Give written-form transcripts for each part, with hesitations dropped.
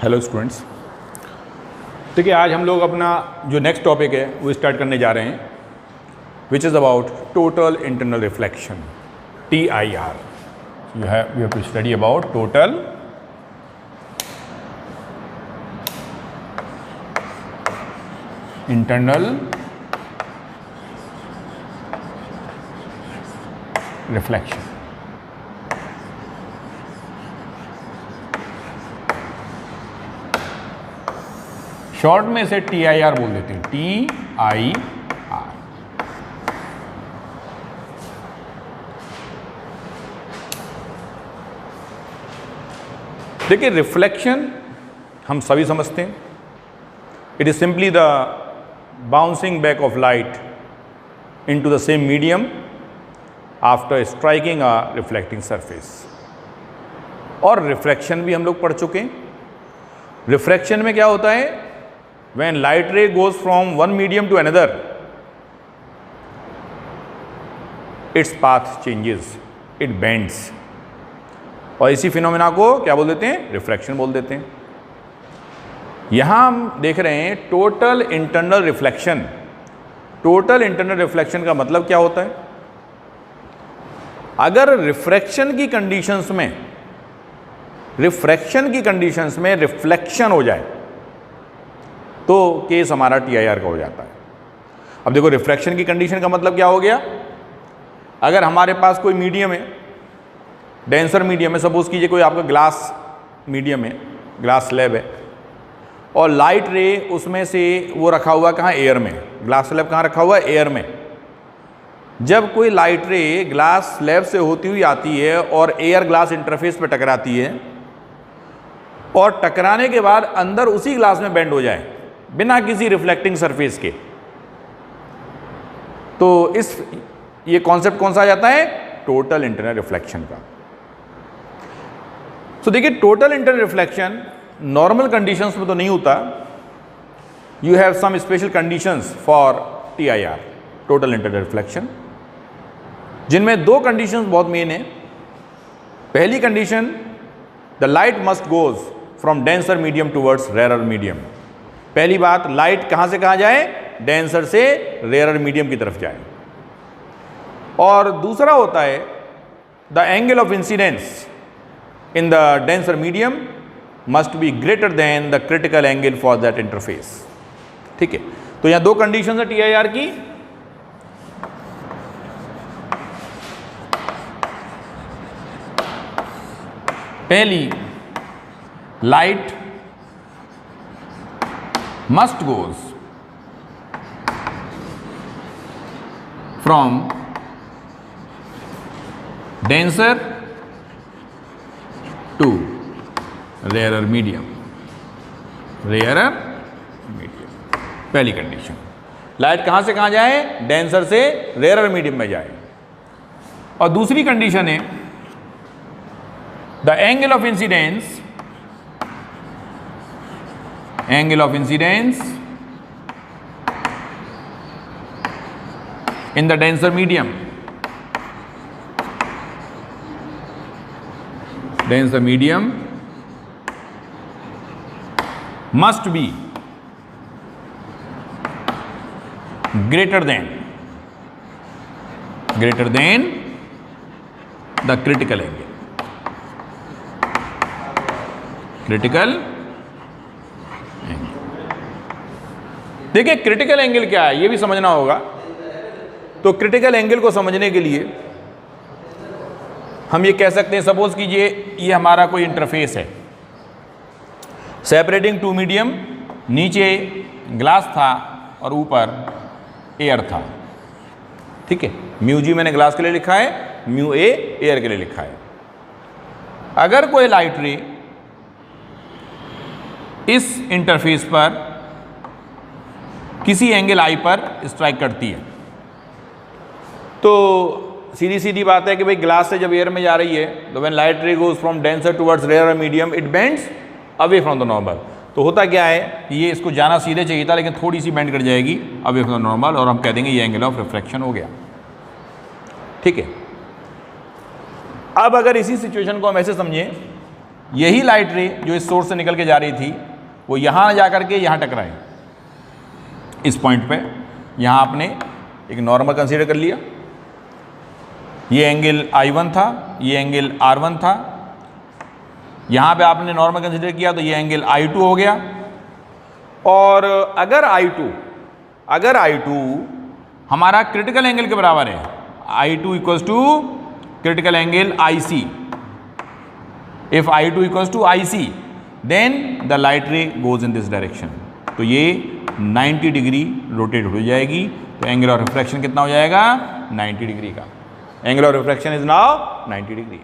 Hello students. देखिए आज हम लोग अपना जो नेक्स्ट टॉपिक है वो स्टार्ट करने जा रहे हैं, which is about total internal reflection, TIR। We have to study about total internal reflection. Short में इसे TIR बोल देते हैं, TIR। देखिए रिफ्लेक्शन हम सभी समझते हैं, it is simply the bouncing back of light into the same medium after striking a reflecting surface. और रिफ्रैक्शन भी हम लोग पढ़ चुके हैं। रिफ्रैक्शन में क्या होता है, when light ray goes from one medium to another, its path changes, it bends, और इसी फिनोमेना को क्या बोल देते हैं, रिफ्रैक्शन बोल देते हैं। यहां हम देख रहे हैं total internal reflection. Total internal reflection का मतलब क्या होता है, अगर रिफ्रैक्शन की कंडीशंस में रिफ्लेक्शन हो जाए तो केस हमारा TIR का हो जाता है। अब देखो रिफ्रैक्शन की कंडीशन का मतलब क्या हो गया, अगर हमारे पास कोई मीडियम है, डेंसर मीडियम है, सपोज कीजिए कोई आपका ग्लास मीडियम है, ग्लास स्लैब है, और लाइट रे उसमें से वो रखा हुआ कहाँ, एयर में। ग्लास स्लैब कहाँ रखा हुआ है, एयर में। जब कोई लाइट रे ग्लास स्लैब से होती हुई आती है और एयर ग्लास इंटरफेस पे टकराती है, और टकराने के बाद अंदर उसी ग्लास में बेंड हो जाए बिना किसी रिफ्लेक्टिंग सरफेस के, तो ये कॉन्सेप्ट कौन सा आ जाता है, टोटल इंटरनल रिफ्लेक्शन का। तो देखिए total internal reflection normal conditions में तो नहीं होता, you have some special conditions for TIR, total internal reflection, जिनमें दो कंडीशंस बहुत मेन है। पहली condition, the light must goes from denser medium towards rarer medium. पहली बात, लाइट कहां से कहां जाए, डेंसर से रेयरर मीडियम की तरफ जाए। और दूसरा होता है the angle of incidence in the denser medium must be greater than the critical angle for that interface. ठीक है, तो यहां दो कंडीशन है TIR की। पहली, light must goes from denser to rarer medium, पहली कंडीशन। लाइट कहां से कहां जाए, डेंसर से रेयर मीडियम में जाए। और दूसरी कंडीशन है the angle of incidence in the denser medium must be greater than the critical angle। देखिए क्रिटिकल एंगल क्या है ये भी समझना होगा। तो क्रिटिकल एंगल को समझने के लिए हम ये कह सकते हैं, सपोज कीजिए ये हमारा कोई इंटरफेस है, सेपरेटिंग टू मीडियम, नीचे ग्लास था और ऊपर एयर था। ठीक है, μg मैंने ग्लास के लिए लिखा है, μa एयर के लिए लिखा है। अगर कोई लाइट रे इस इंटरफेस पर किसी एंगल I पर स्ट्राइक करती है, तो सीधी सीधी बात है कि भाई ग्लास से जब एयर में जा रही है तो when light ray goes from denser towards rare medium it bends away from the normal. तो होता क्या है, ये इसको जाना सीधे चाहिए था लेकिन थोड़ी सी बेंड कर जाएगी अवे फ्रॉम द नॉर्मल, और हम कह देंगे ये एंगल ऑफ रिफ्रैक्शन हो गया। ठीक है, अब अगर इसी सिचुएशन को हम ऐसे समझें यही लाइट रे जो इस सोर्स से निकल के जा रही थी वो यहाँ जा करके यहाँ टकराए, इस पॉइंट पे। यहाँ आपने एक नॉर्मल कंसीडर कर लिया, ये एंगल I1 था, ये एंगल R1 था। यहाँ पे आपने नॉर्मल कंसीडर किया तो ये एंगल I2 हो गया। और अगर I2 हमारा क्रिटिकल एंगल के बराबर है, I2 equals to critical angle IC, if I2 equals to IC then the light ray goes in this direction, तो ये 90 डिग्री रोटेट हो जाएगी। तो एंगल ऑफ रिफ्रैक्शन कितना हो जाएगा? 90 डिग्री का। Angle of refraction is now 90 degree.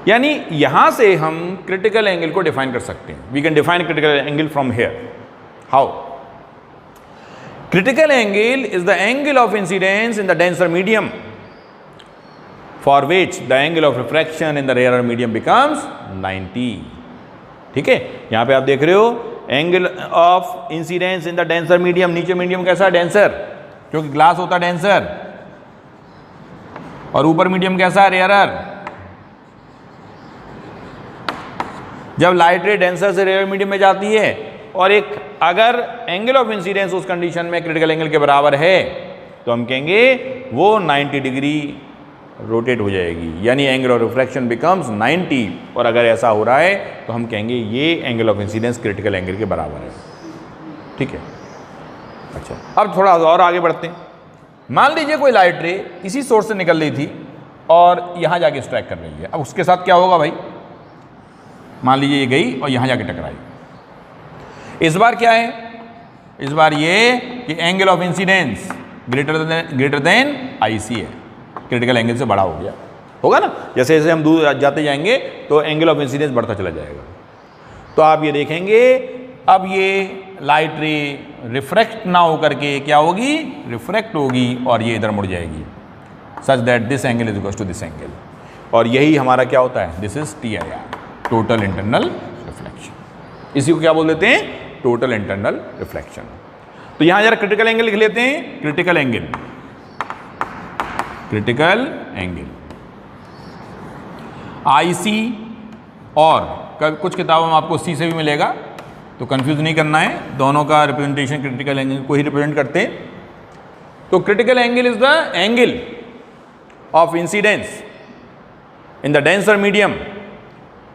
यानी यहां से हम क्रिटिकल एंगल को डिफाइन कर सकते हैं। We can define critical angle from here. How? Critical angle is the angle of incidence in the denser medium for which the angle of refraction in the rare medium becomes 90। ठीक है, यहां पे आप देख रहे हो angle of incidence in the denser medium. नीचे medium कैसा? डेंसर, क्योंकि ग्लास होता है डेंसर, और ऊपर मीडियम कैसा? रेयरर। जब लाइट रे डेंसर से रेयर मीडियम में जाती है और एक अगर एंगल ऑफ इंसिडेंस उस कंडीशन में क्रिटिकल एंगल के बराबर है तो हम कहेंगे वो 90 डिग्री रोटेट हो जाएगी, यानी एंगल ऑफ रिफ्रैक्शन बिकम्स 90। और अगर ऐसा हो रहा है तो हम कहेंगे ये angle of incidence critical angle के बराबर है। ठीक है, अच्छा अब थोड़ा और आगे बढ़ते हैं। मान लीजिए कोई लाइट रे इसी सोर्स से निकल रही थी और यहाँ जाके स्ट्राइक कर रही है। अब उसके साथ क्या होगा भाई? मान लीजिए ये गई और यहाँ जाके टकराई। इस बार क्या है? इस बार ये कि angle of incidence greater than IC है, क्रिटिकल एंगल से बड़ा हो गया होगा ना। जैसे जैसे हम दूर जाते जाएंगे तो एंगल ऑफ इंसिडेंस बढ़ता चला जाएगा। तो आप ये देखेंगे अब ये लाइट रे रिफ्रैक्ट ना होकर के क्या होगी? रिफ्रैक्ट होगी और ये इधर मुड़ जाएगी, such that this angle is equal to this angle. और यही हमारा क्या होता है? This is TIR, total internal reflection. इसी को क्या बोल देते हैं? Total internal reflection. तो यहां जरा क्रिटिकल एंगल लिख लेते हैं। Critical angle, critical angle IC, और कुछ किताबों में आपको C से भी मिलेगा, तो कंफ्यूज नहीं करना है, दोनों का रिप्रेजेंटेशन क्रिटिकल एंगल को ही रिप्रेजेंट करते हैं। तो critical angle is the angle of incidence in the denser medium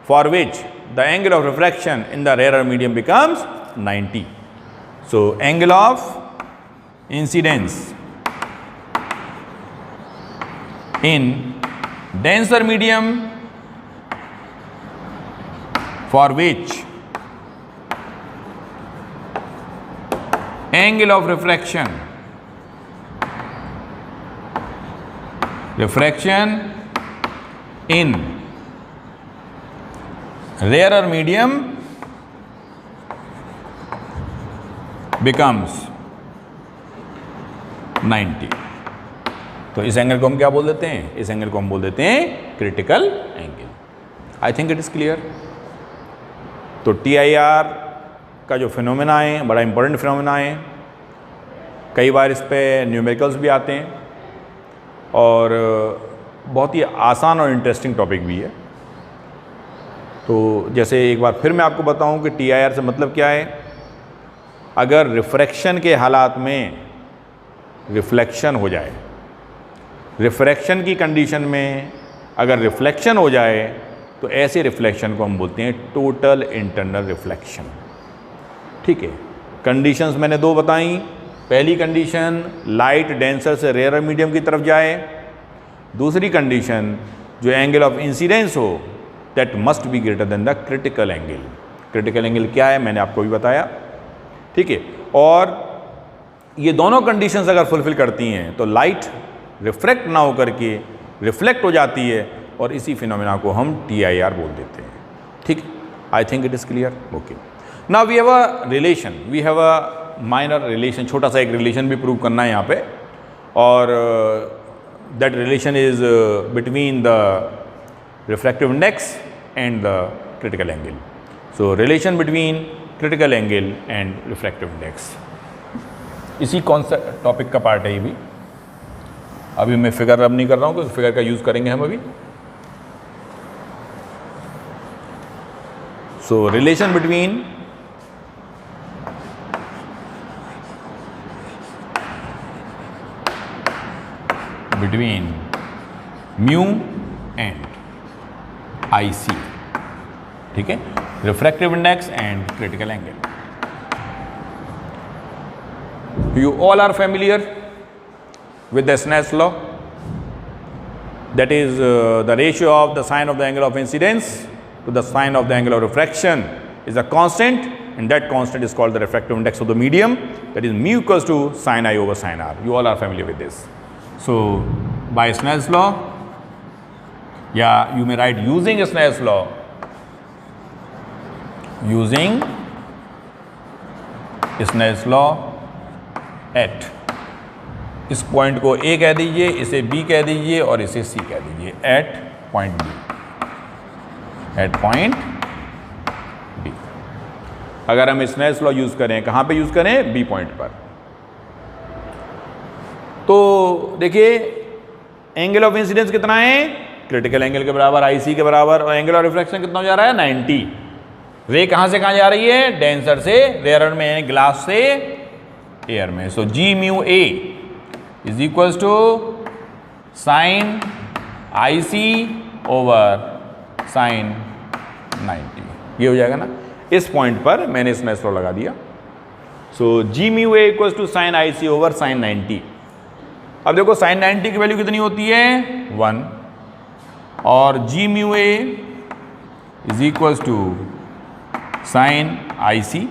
for which the angle of refraction in the rarer medium becomes 90. So angle of incidence in denser medium for which angle of refraction in rarer medium becomes 90। तो इस angle को हम क्या बोल देते हैं? इस angle को हम बोल देते हैं critical angle. I think it is clear. तो TIR का जो फिनोमेना है बड़ा इंपॉर्टेंट फिनोमेना है। कई बार इस पे न्यूमेरिकल्स भी आते हैं और बहुत ही आसान और इंटरेस्टिंग टॉपिक भी है। तो जैसे एक बार फिर मैं आपको बताऊं कि TIR से मतलब क्या है। अगर रिफ्रैक्शन के हालात में रिफ्लेक्शन हो जाए, रिफ्रैक्शन की कंडीशन में अगर रिफ्लेक्शन हो जाए तो ऐसे रिफ्लेक्शन को हम बोलते हैं टोटल इंटरनल रिफ्लेक्शन। ठीक है, कंडीशंस मैंने दो बताई। पहली कंडीशन लाइट डेंसर से रेयर मीडियम की तरफ जाए, दूसरी कंडीशन जो एंगल ऑफ इंसिडेंस हो that must be greater than the critical angle. Critical angle क्या है मैंने आपको भी बताया। ठीक है, और ये दोनों कंडीशंस अगर फुलफिल करती हैं तो लाइट रिफ्रैक्ट ना होकर के रिफ्लेक्ट हो जाती है और इसी फिनोमेना को हम TIR बोल देते हैं। ठीक, I think it is clear. Okay, now we have a relation, we have a minor relation, छोटा सा एक रिलेशन भी प्रूव करना है यहाँ पे, और that relation is between the refractive index and the critical angle. So relation between critical angle and refractive index, इसी कॉन्सेप्ट टॉपिक का पार्ट है ये भी। अभी मैं फिगर रब नहीं कर रहा हूँ क्योंकि फिगर का यूज़ करेंगे हम अभी। So relation between mu and IC, ठीक है, refractive index and critical angle. You all are familiar with the Snell's law, that is the ratio of the sine of the angle of incidence to the sine of the angle of refraction is a constant, and that constant is called the refractive index of the medium, that is mu equals to sine I over sine R. You all are familiar with this. So by Snell's law, yeah, you may write using Snell's law, using Snell's law at, इस point को A कह दीजिए, इसे B कह दीजिए और इसे C कह दीजिए, at point B, at point B. अगर हम स्नेल्स लॉ यूज करें, कहाँ पे यूज करें? B पॉइंट पर. तो देखिए एंगल ऑफ इंसिडेंस कितना है? क्रिटिकल एंगल के बराबर, IC के बराबर, और एंगल ऑफ रिफ्लेक्शन कितना हो जा रहा है? 90. रे कहाँ से कहाँ जा रही है? डेंसर से रेयर में, ग्लास से एयर में. So G mu A is equals to sine IC over sine 90. ये हो जाएगा ना. इस पॉइंट पर मैंने स्नेल्स लॉ लगा दिया. So G mu A equals to sine IC over sine 90. अब देखो साइन 90 की वैल्यू कितनी होती है? 1. और G mu A is equals to sine IC.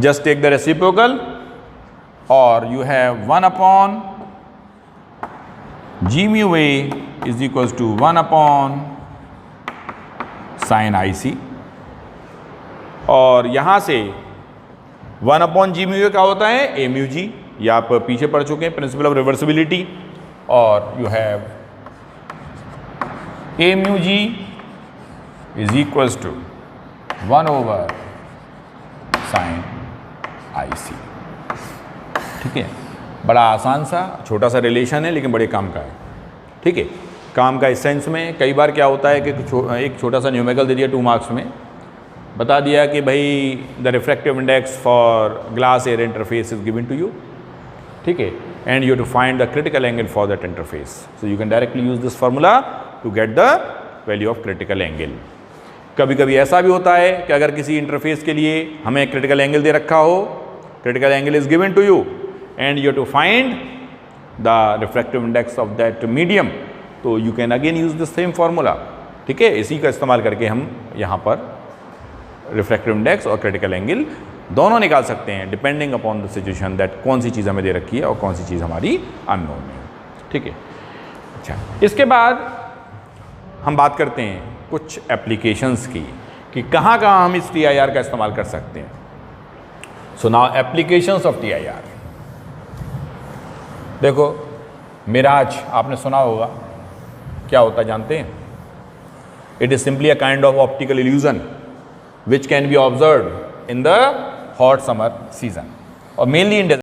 Just take the reciprocal, or you have 1 upon G mu A is equals to 1 upon sin IC. और यहाँ से 1 upon G mu A क्या होता है? A mu G. ये आप पीछे पढ़ चुके हैं, प्रिंसिपल ऑफ रिवर्सिबिलिटी. और you have A mu G is equals to 1 over sin IC. ठीक है, बड़ा आसान सा छोटा सा रिलेशन है, लेकिन बड़े काम का है. ठीक है, काम का इस सेंस में कई बार क्या होता है कि एक छोटा सा न्यूमेरिकल दे दिया 2 मार्क्स में, बता दिया कि भाई the refractive index for glass air interface is given to you. ठीक है, and you to find the critical angle for that interface. So you can directly use this formula to get the value of critical angle. कभी कभी ऐसा भी होता है कि अगर किसी इंटरफेस के लिए हमें क्रिटिकल एंगल दे रखा हो, critical angle is given to you and you have to find the refractive index of that medium, तो you can again use the same formula. ठीक है, इसी का इस्तेमाल करके हम यहाँ पर refractive index और critical angle दोनों निकाल सकते हैं, depending upon the situation that कौन सी चीज़ हमें दे रखी है और कौन सी चीज़ हमारी अननोन है. ठीक है, अच्छा, इसके बाद हम बात करते हैं कुछ एप्लीकेशंस की कि कहाँ कहाँ हम इस TIR का इस्तेमाल कर सकते हैं. So now applications of TIR. देखो मिराज आपने सुना होगा, क्या होता है जानते हैं? It is simply a kind of optical illusion which can be observed in the hot summer season और मेनली इन